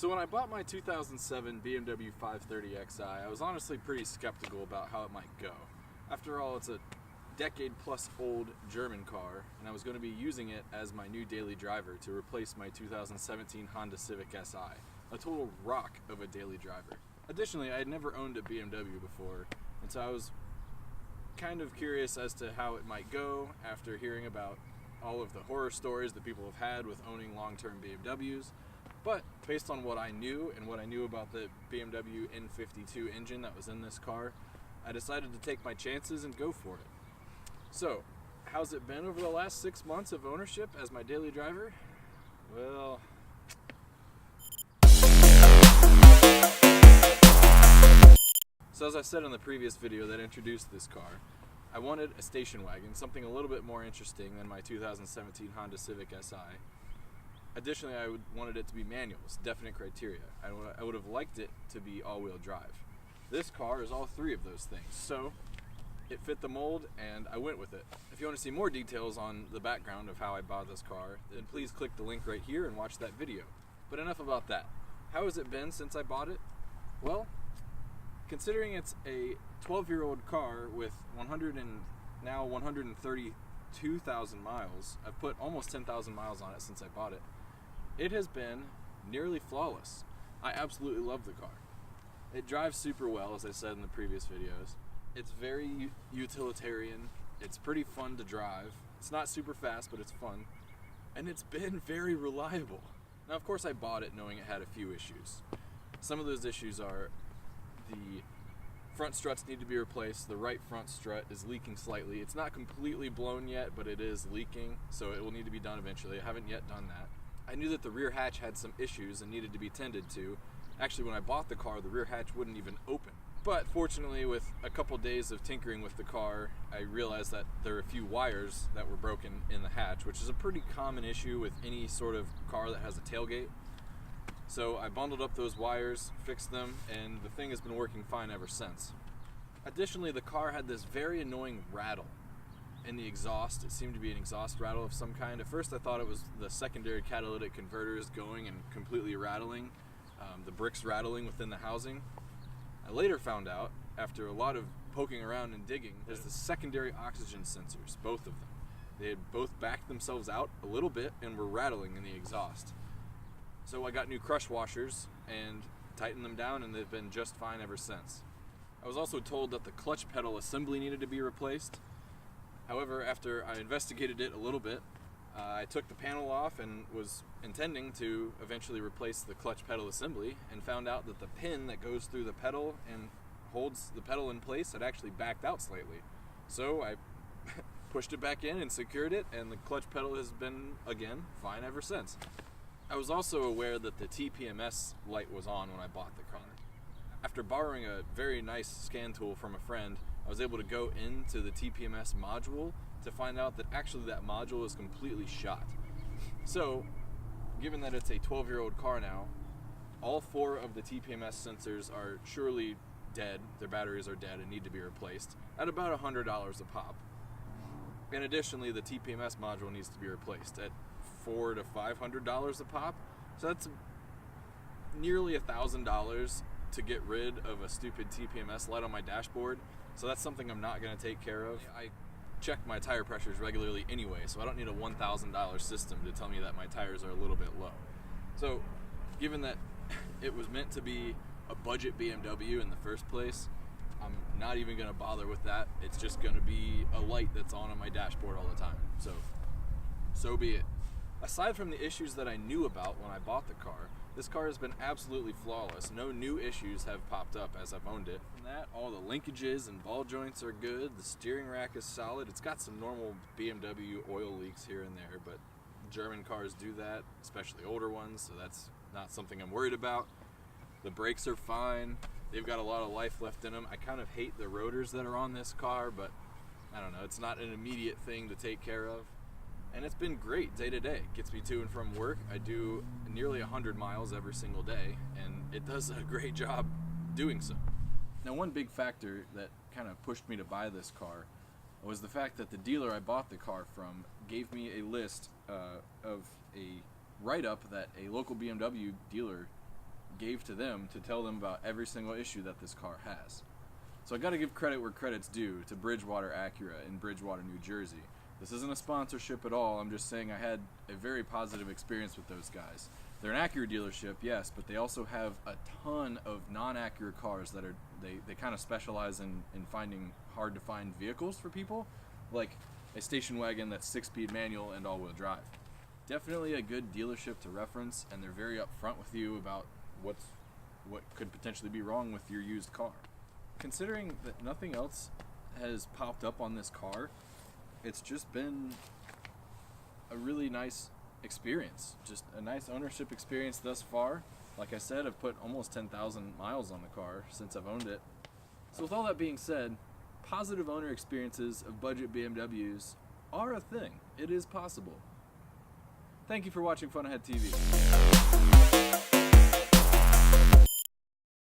So when I bought my 2007 BMW 530xi, I was honestly pretty skeptical about how it might go. After all, it's a decade-plus old German car, and I was going to be using it as my new daily driver to replace my 2017 Honda Civic Si, a total rock of a daily driver. Additionally, I had never owned a BMW before, and so I was kind of curious as to how it might go after hearing about all of the horror stories that people have had with owning long-term BMWs. But based on what I knew and what I knew about the BMW N52 engine that was in this car, I decided to take my chances and go for it. So, how's it been over the last 6 months of ownership as my daily driver? Well, so as I said in the previous video that introduced this car, I wanted a station wagon, something a little bit more interesting than my 2017 Honda Civic Si. Additionally, I wanted it to be manuals, definite criteria. I would have liked it to be all-wheel drive. This car is all three of those things, so it fit the mold and I went with it. If you want to see more details on the background of how I bought this car, then please click the link right here and watch that video. But enough about that. How has it been since I bought it? Well, considering it's a 12-year-old car with 132,000 miles, I've put almost 10,000 miles on it since I bought it. It has been nearly flawless. I absolutely love the car. It drives super well, as I said in the previous videos. It's very utilitarian. It's pretty fun to drive. It's not super fast, but it's fun. And it's been very reliable. Now, of course, I bought it knowing it had a few issues. Some of those issues are the front struts need to be replaced. The right front strut is leaking slightly. It's not completely blown yet, but it is leaking, so it will need to be done eventually. I haven't yet done that. I knew that the rear hatch had some issues and needed to be tended to. Actually, when I bought the car, the rear hatch wouldn't even open. But fortunately, with a couple days of tinkering with the car, I realized that there were a few wires that were broken in the hatch, which is a pretty common issue with any sort of car that has a tailgate. So I bundled up those wires, fixed them, and the thing has been working fine ever since. Additionally, the car had this very annoying rattle in the exhaust. It seemed to be an exhaust rattle of some kind. At first I thought it was the secondary catalytic converters going and completely rattling, the bricks rattling within the housing. I later found out, after a lot of poking around and digging, there's the secondary oxygen sensors, both of them. They had both backed themselves out a little bit and were rattling in the exhaust. So I got new crush washers and tightened them down, and they've been just fine ever since. I was also told that the clutch pedal assembly needed to be replaced. However, after I investigated it a little bit, I took the panel off and was intending to eventually replace the clutch pedal assembly, and found out that the pin that goes through the pedal and holds the pedal in place had actually backed out slightly. So I pushed it back in and secured it, and the clutch pedal has been, again, fine ever since. I was also aware that the TPMS light was on when I bought the car. After borrowing a very nice scan tool from a friend, I was able to go into the TPMS module to find out that actually that module is completely shot. So, given that it's a 12-year-old car now, all 4 of the TPMS sensors are surely dead. Their batteries are dead and need to be replaced at about $100 a pop. And additionally, the TPMS module needs to be replaced at $400 to $500 a pop. So that's nearly $1,000 to get rid of a stupid TPMS light on my dashboard. So that's something I'm not going to take care of. I check my tire pressures regularly anyway, so I don't need a $1,000 system to tell me that my tires are a little bit low. So given that it was meant to be a budget BMW in the first place, I'm not even going to bother with that. It's just going to be a light that's on my dashboard all the time. So be it. Aside from the issues that I knew about when I bought the car, this car has been absolutely flawless. No new issues have popped up as I've owned it. From that, all the linkages and ball joints are good. The steering rack is solid. It's got some normal BMW oil leaks here and there, but German cars do that, especially older ones, so that's not something I'm worried about. The brakes are fine. They've got a lot of life left in them. I kind of hate the rotors that are on this car, but I don't know. It's not an immediate thing to take care of. And it's been great day to day. It gets me to and from work. I do nearly 100 miles every single day, and it does a great job doing so. Now, one big factor that kind of pushed me to buy this car was the fact that the dealer I bought the car from gave me a list of a write-up that a local BMW dealer gave to them to tell them about every single issue that this car has. So I got to give credit where credit's due to Bridgewater Acura in Bridgewater, New Jersey. This isn't a sponsorship at all. I'm just saying I had a very positive experience with those guys. They're an Acura dealership, yes, but they also have a ton of non-Acura cars that are, they kind of specialize in finding hard to find vehicles for people, like a station wagon that's 6-speed manual and all-wheel drive. Definitely a good dealership to reference, and they're very upfront with you about what could potentially be wrong with your used car. Considering that nothing else has popped up on this car, it's just been a really nice experience. Just a nice ownership experience thus far. Like I said, I've put almost 10,000 miles on the car since I've owned it. So with all that being said, positive owner experiences of budget BMWs are a thing. It is possible. Thank you for watching FunAhead TV.